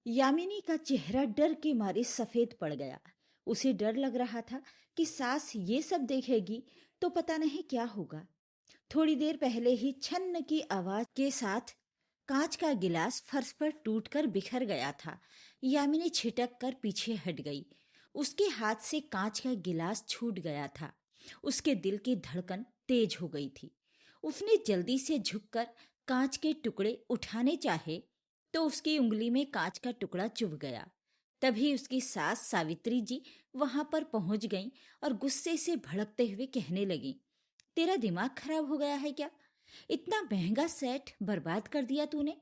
यामिनी का चेहरा डर के मारे सफेद पड़ गया। उसे डर लग रहा था कि सास ये सब देखेगी तो पता नहीं क्या होगा। थोड़ी देर पहले ही छन्न की आवाज के साथ कांच का गिलास फर्श पर टूटकर बिखर गया था। यामिनी छिटक कर पीछे हट गई। उसके हाथ से कांच का गिलास छूट गया था। उसके दिल की धड़कन तेज हो गई थी। उसने जल्दी से झुककर कांच के टुकड़े उठाने चाहे तो उसकी उंगली में कांच का टुकड़ा चुभ गया। तभी उसकी सास सावित्री जी वहां पर पहुंच गईं और गुस्से से भड़कते हुए कहने लगी, तेरा दिमाग खराब हो गया है क्या? इतना महंगा सेट बर्बाद कर दिया तूने।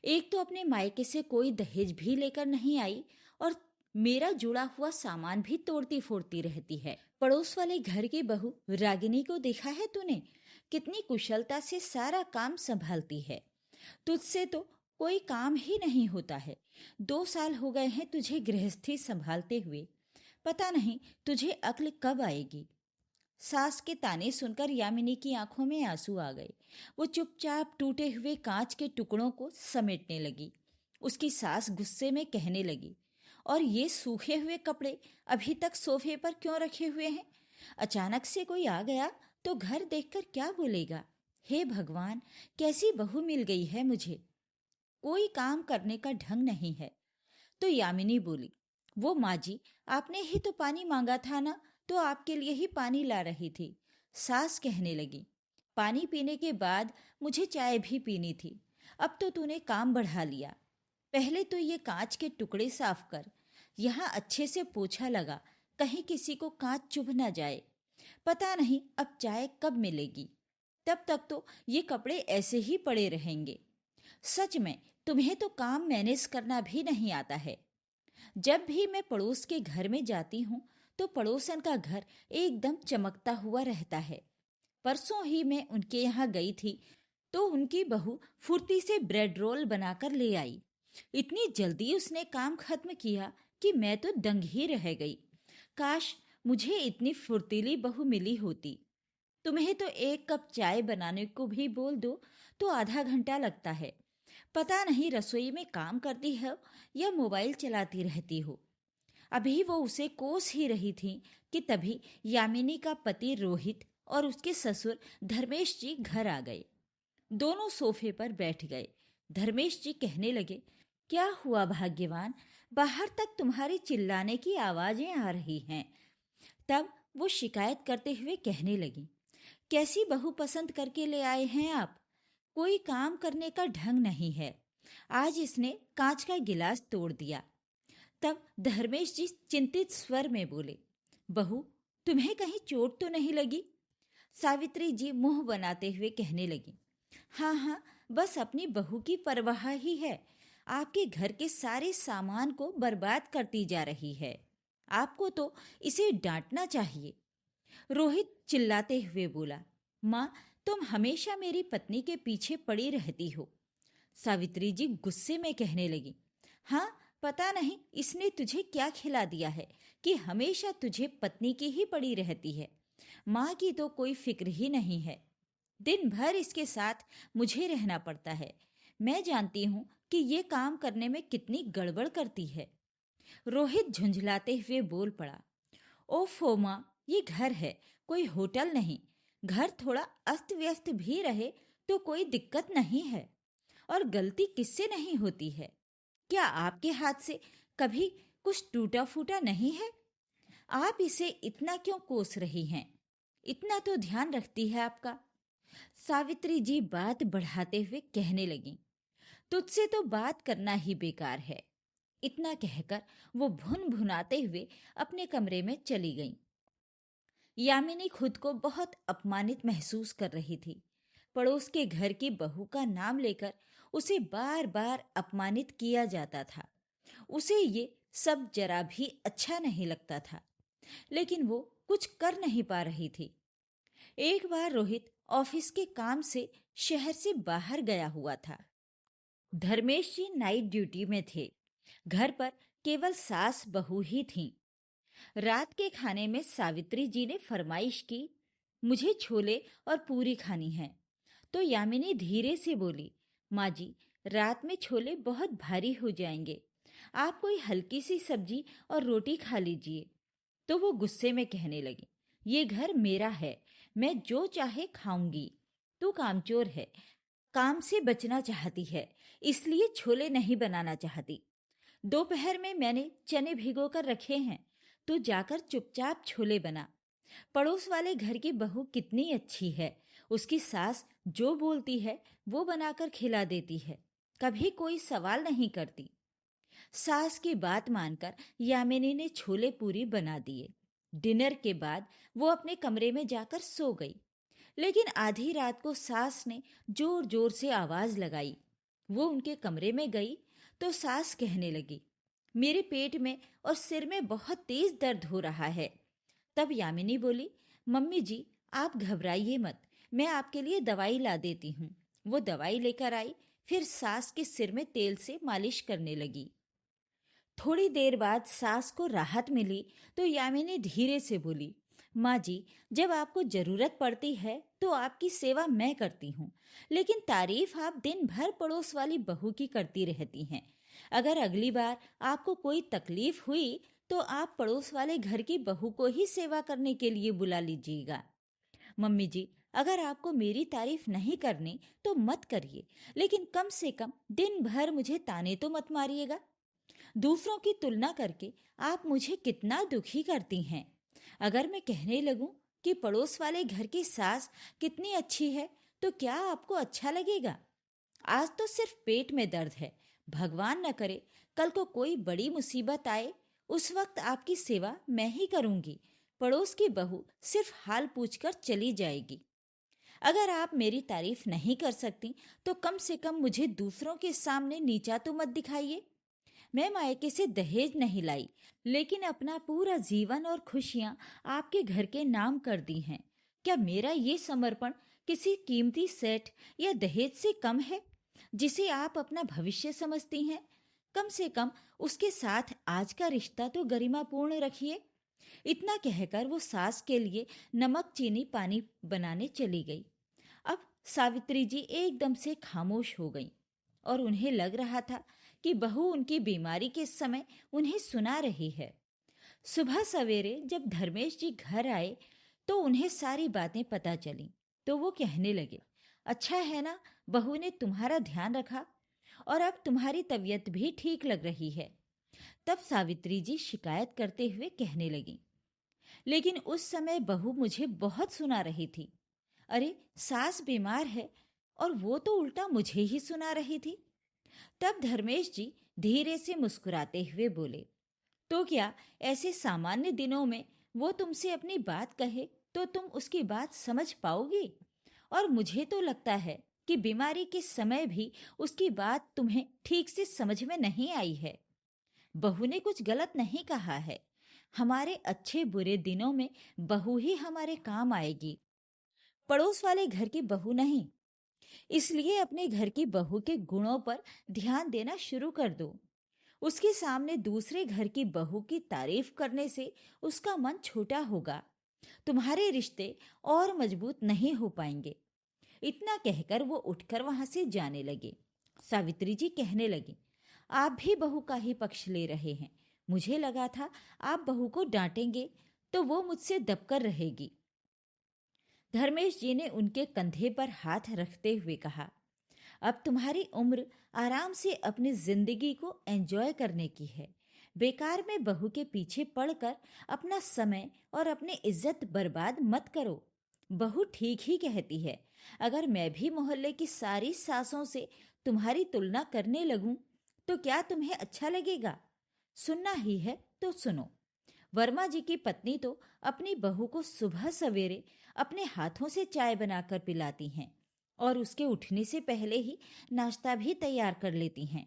एक तो अपने मायके से कोई दहेज भी लेकर नहीं आई और मेरा जुड़ा हुआ सामान भी तोड़ती फोड़ती रहती है। पड़ोस वाले घर की बहू रागिनी को देखा है तूने? कितनी कुशलता से सारा काम संभालती है। तुझसे तो कोई काम ही नहीं होता है। 2 साल हो गए हैं तुझे गृहस्थी संभालते हुए। पता नहीं तुझे अक्ल कब आएगी। सास के ताने सुनकर यामिनी की आंखों में आंसू आ गए। वो चुपचाप टूटे हुए कांच के टुकड़ों को समेटने लगी। उसकी सास गुस्से में कहने लगी, और ये सूखे हुए कपड़े अभी तक सोफे पर क्यों रखे हुए हैं? अचानक से कोई आ गया तो घर देखकर क्या बोलेगा? हे भगवान, कैसी बहू मिल गई है मुझे। कोई काम करने का ढंग नहीं है। तो यामिनी बोली, वो माँ जी, आपने ही तो पानी मांगा था ना, तो आपके लिए ही पानी ला रही थी। सास कहने लगी, पानी पीने के बाद मुझे चाय भी पीनी थी। अब तो तूने काम बढ़ा लिया। पहले तो ये कांच के टुकड़े साफ कर। यहाँ अच्छे से पोछा लगा, कहीं किसी को कांच चुभ ना जाए। पता नहीं अब चाय कब मिलेगी। तब तक तो ये कपड़े ऐसे ही पड़े रहेंगे। सच में तुम्हें तो काम मैनेज करना भी नहीं आता है। जब भी मैं पड़ोस के घर में जाती हूँ तो पड़ोसन का घर एकदम चमकता हुआ रहता है। परसों ही मैं उनके यहाँ गई थी तो उनकी बहू फुर्ती से ब्रेड रोल बनाकर ले आई। इतनी जल्दी उसने काम खत्म किया कि मैं तो दंग ही रह गई। काश मुझे इतनी फुर्तीली बहू मिली होती। तुम्हें तो 1 कप चाय बनाने को भी बोल दो तो आधा घंटा लगता है। पता नहीं रसोई में काम करती हो या मोबाइल चलाती रहती हो। अभी वो उसे कोस ही रही थी कि तभी यामिनी का पति रोहित और उसके ससुर धर्मेश जी घर आ गए। दोनों सोफे पर बैठ गए। धर्मेश जी कहने लगे, क्या हुआ भाग्यवान, बाहर तक तुम्हारी चिल्लाने की आवाजें आ रही हैं। तब वो शिकायत करते हुए कहने लगी, कैसी बहू पसंद करके ले आए हैं आप? कोई काम करने का ढंग नहीं है। आज इसने कांच का गिलास तोड़ दिया। तब धर्मेश जी चिंतित स्वर में बोले, बहू, तुम्हें कहीं चोट तो नहीं लगी? सावित्री जी मुंह बनाते हुए कहने लगी, हाँ हाँ, बस अपनी बहू की परवाह ही है। आपके घर के सारे सामान को बर्बाद करती जा रही है। आपको तो इसे डांटना चाहिए। रोहित चिल्लाते हुए बोला, माँ, तुम हमेशा मेरी पत्नी के पीछे पड़ी रहती हो। सावित्री जी गुस्से में कहने लगी, हाँ, पता नहीं इसने तुझे क्या खिला दिया है कि हमेशा तुझे पत्नी की ही पड़ी रहती है। माँ की तो कोई फिक्र ही नहीं है। दिन भर इसके साथ मुझे रहना पड़ता है। मैं जानती हूँ कि ये काम करने में कितनी गड़बड़ करती है। रोहित झुंझलाते हुए बोल पड़ा, ओफो माँ, ये घर है, कोई होटल नहीं। घर थोड़ा अस्त व्यस्त भी रहे तो कोई दिक्कत नहीं है। और गलती किससे नहीं होती है? क्या आपके हाथ से कभी कुछ टूटा फूटा नहीं है? आप इसे इतना क्यों कोस रही हैं? इतना तो ध्यान रखती है आपका। सावित्री जी बात बढ़ाते हुए कहने लगी, तुझसे तो बात करना ही बेकार है। इतना कहकर वो भुन भुनाते हुए अपने कमरे में चली गईं। यामिनी खुद को बहुत अपमानित महसूस कर रही थी। पड़ोस के घर की बहू का नाम लेकर उसे बार बार अपमानित किया जाता था। उसे ये सब जरा भी अच्छा नहीं लगता था, लेकिन वो कुछ कर नहीं पा रही थी। एक बार रोहित ऑफिस के काम से शहर से बाहर गया हुआ था। धर्मेश जी नाइट ड्यूटी में थे। घर पर केवल सास बहू ही थीं। रात के खाने में सावित्री जी ने फरमाइश की, मुझे छोले और पूरी खानी है। तो यामिनी धीरे से बोली, माँ जी, रात में छोले बहुत भारी हो जाएंगे। आप कोई हल्की सी सब्जी और रोटी खा लीजिए। तो वो गुस्से में कहने लगी, ये घर मेरा है, मैं जो चाहे खाऊंगी। तू कामचोर है, काम से बचना चाहती है, इसलिए छोले नहीं बनाना चाहती। दोपहर में मैंने चने भिगो कर रखे हैं, तू जाकर चुपचाप छोले बना। पड़ोस वाले घर की बहू कितनी अच्छी है, उसकी सास जो बोलती है वो बनाकर खिला देती है, कभी कोई सवाल नहीं करती। सास की बात मानकर यामिनी ने छोले पूरी बना दिए। डिनर के बाद वो अपने कमरे में जाकर सो गई। लेकिन आधी रात को सास ने जोर जोर से आवाज लगाई। वो उनके कमरे में गई तो सास कहने लगी, मेरे पेट में और सिर में बहुत तेज दर्द हो रहा है। तब यामिनी बोली, मम्मी जी आप घबराइए मत, मैं आपके लिए दवाई ला देती हूँ। वो दवाई लेकर आई, फिर सास के सिर में तेल से मालिश करने लगी। थोड़ी देर बाद सास को राहत मिली तो यामिनी धीरे से बोली, माँ जी जब आपको जरूरत पड़ती है तो आपकी सेवा मैं करती हूँ, लेकिन तारीफ आप दिन भर पड़ोस वाली बहू की करती रहती हैं। अगर अगली बार आपको कोई तकलीफ हुई तो आप पड़ोस वाले घर की बहू को ही सेवा करने के लिए बुला लीजिएगा। मम्मी जी अगर आपको मेरी तारीफ नहीं करनी तो मत करिए, लेकिन कम से कम दिन भर मुझे ताने तो मत मारिएगा। दूसरों की तुलना करके आप मुझे कितना दुखी करती हैं। अगर मैं कहने लगूं कि पड़ोस वाले घर की सास कितनी अच्छी है तो क्या आपको अच्छा लगेगा? आज तो सिर्फ पेट में दर्द है, भगवान न करे कल को कोई बड़ी मुसीबत आए, उस वक्त आपकी सेवा मैं ही करूंगी। पड़ोस की बहू सिर्फ हाल पूछकर चली जाएगी। अगर आप मेरी तारीफ नहीं कर सकती तो कम से कम मुझे दूसरों के सामने नीचा तो मत दिखाइए। मैं मायके से दहेज नहीं लाई, लेकिन अपना पूरा जीवन और खुशियां आपके घर के नाम कर दी हैं। क्या मेरा ये समर्पण किसी कीमती सेठ या दहेज से कम है जिसे आप अपना भविष्य समझती हैं? कम से कम उसके साथ आज का रिश्ता तो गरिमापूर्ण रखिए। इतना कहकर वो सास के लिए नमक चीनी पानी बनाने चली गई। अब सावित्री जी एकदम से खामोश हो गईं और उन्हें लग रहा था कि बहू उनकी बीमारी के समय उन्हें सुना रही है। सुबह सवेरे जब धर्मेश जी घर आए तो उन्हें सारी बातें पता चली। तो वो कहने लगे, अच्छा है ना, बहू ने तुम्हारा ध्यान रखा और अब तुम्हारी तबीयत भी ठीक लग रही है। तब सावित्री जी शिकायत करते हुए कहने लगी, लेकिन उस समय बहू मुझे बहुत सुना रही थी। अरे सास बीमार है और वो तो उल्टा मुझे ही सुना रही थी। तब धर्मेश जी धीरे से मुस्कुराते हुए बोले, तो क्या ऐसे सामान्य दिनों में वो तुमसे अपनी बात कहे तो तुम उसकी बात समझ पाओगी? और मुझे तो लगता है कि बीमारी के समय भी उसकी बात तुम्हें ठीक से समझ में नहीं आई है। बहू ने कुछ गलत नहीं कहा है। हमारे अच्छे बुरे दिनों में बहू ही हमारे काम आएगी, पड़ोस वाले घर की बहू नहीं। इसलिए अपने घर की बहू के गुणों पर ध्यान देना शुरू कर दो। उसके सामने दूसरे घर की बहू की तारीफ करने से उसका मन छोटा होगा, तुम्हारे रिश्ते और मजबूत नहीं हो पाएंगे। इतना कहकर वो उठकर वहां से जाने लगे। सावित्री जी कहने लगी, आप भी बहू का ही पक्ष ले रहे हैं। मुझे लगा था आप बहू को डांटेंगे तो वो मुझसे दबकर रहेगी। धर्मेश जी ने उनके कंधे पर हाथ रखते हुए कहा, अब तुम्हारी उम्र आराम से अपनी जिंदगी को एंजॉय करने की है। बेकार में बहू के पीछे पड़कर अपना समय और अपनी इज्जत बर्बाद मत करो। बहू ठीक ही कहती है। अगर मैं भी मोहल्ले की सारी सासों से तुम्हारी तुलना करने लगूं तो क्या तुम्हें अच्छा लगेगा? सुनना ही है तो सुनो। वर्मा जी की पत्नी तो अपनी बहू को सुबह सवेरे अपने हाथों से चाय बनाकर पिलाती हैं और उसके उठने से पहले ही नाश्ता भी तैयार कर लेती हैं।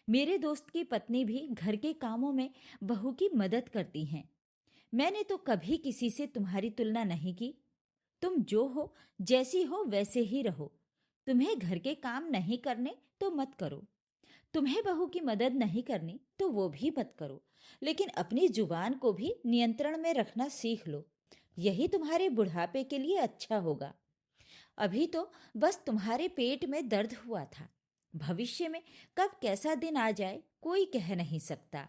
मेरे दोस्त की पत्नी भी घर के कामों में बहू की मदद करती हैं। मैंने तो कभी किसी से तुम्हारी तुलना नहीं की। तुम जो हो, जैसी हो वैसे ही रहो। तुम्हें घर के काम नहीं करने तो मत करो। तुम्हें बहू की मदद नहीं करनी तो वो भी मत करो, लेकिन अपनी जुबान को भी नियंत्रण में रखना सीख लो। यही तुम्हारे बुढ़ापे के लिए अच्छा होगा। अभी तो बस तुम्हारे पेट में दर्द हुआ था, भविष्य में कब कैसा दिन आ जाए कोई कह नहीं सकता।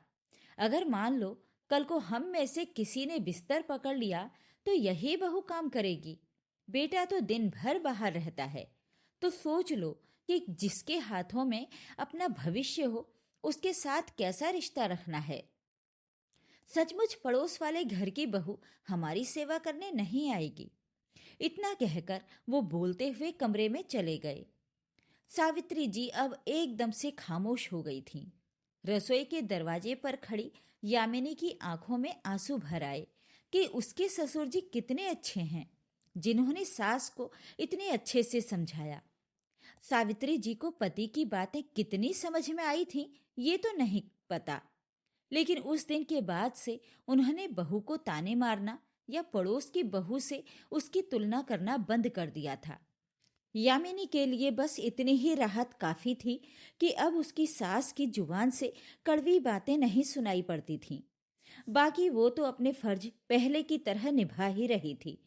अगर मान लो कल को हम में से किसी ने बिस्तर पकड़ लिया तो यही बहू काम करेगी। बेटा तो दिन भर बाहर रहता है। तो सोच लो कि जिसके हाथों में अपना भविष्य हो उसके साथ कैसा रिश्ता रखना है। सचमुच पड़ोस वाले घर की बहू हमारी सेवा करने नहीं आएगी। इतना कहकर वो बोलते हुए कमरे में चले गए। सावित्री जी अब एकदम से खामोश हो गई थीं। रसोई के दरवाजे पर खड़ी यामिनी की आंखों में आंसू भर आए कि उसके ससुर जी कितने अच्छे हैं, जिन्होंने सास को इतने अच्छे से समझाया। सावित्री जी को पति की बातें कितनी समझ में आई थीं, ये तो नहीं पता, लेकिन उस दिन के बाद से उन्होंने बहू को ताने मारना या पड़ोस की बहू से उसकी तुलना करना बंद कर दिया था। यामिनी के लिए बस इतनी ही राहत काफी थी कि अब उसकी सास की जुबान से कड़वी बातें नहीं सुनाई पड़ती थीं। बाकी वो तो अपने फर्ज पहले की तरह निभा ही रही थी।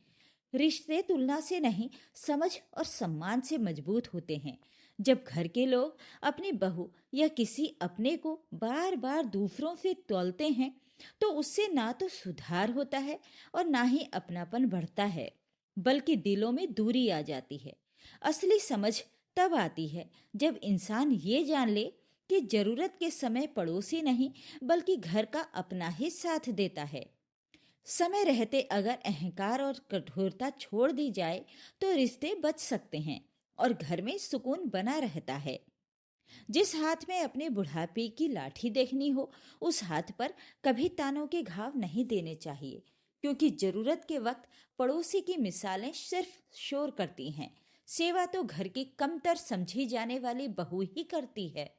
रिश्ते तुलना से नहीं, समझ और सम्मान से मजबूत होते हैं। जब घर के लोग अपनी बहू या किसी अपने को बार बार दूसरों से तौलते हैं तो उससे ना तो सुधार होता है और ना ही अपनापन बढ़ता है, बल्कि दिलों में दूरी आ जाती है। असली समझ तब आती है जब इंसान ये जान ले कि जरूरत के समय पड़ोसी नहीं बल्कि घर का अपना ही साथ देता है। समय रहते अगर अहंकार और कठोरता छोड़ दी जाए तो रिश्ते बच सकते हैं और घर में सुकून बना रहता है। जिस हाथ में अपने बुढ़ापे की लाठी देखनी हो उस हाथ पर कभी तानों के घाव नहीं देने चाहिए, क्योंकि जरूरत के वक्त पड़ोसी की मिसालें सिर्फ शोर करती हैं। सेवा तो घर की कमतर समझी जाने वाली बहू ही करती है।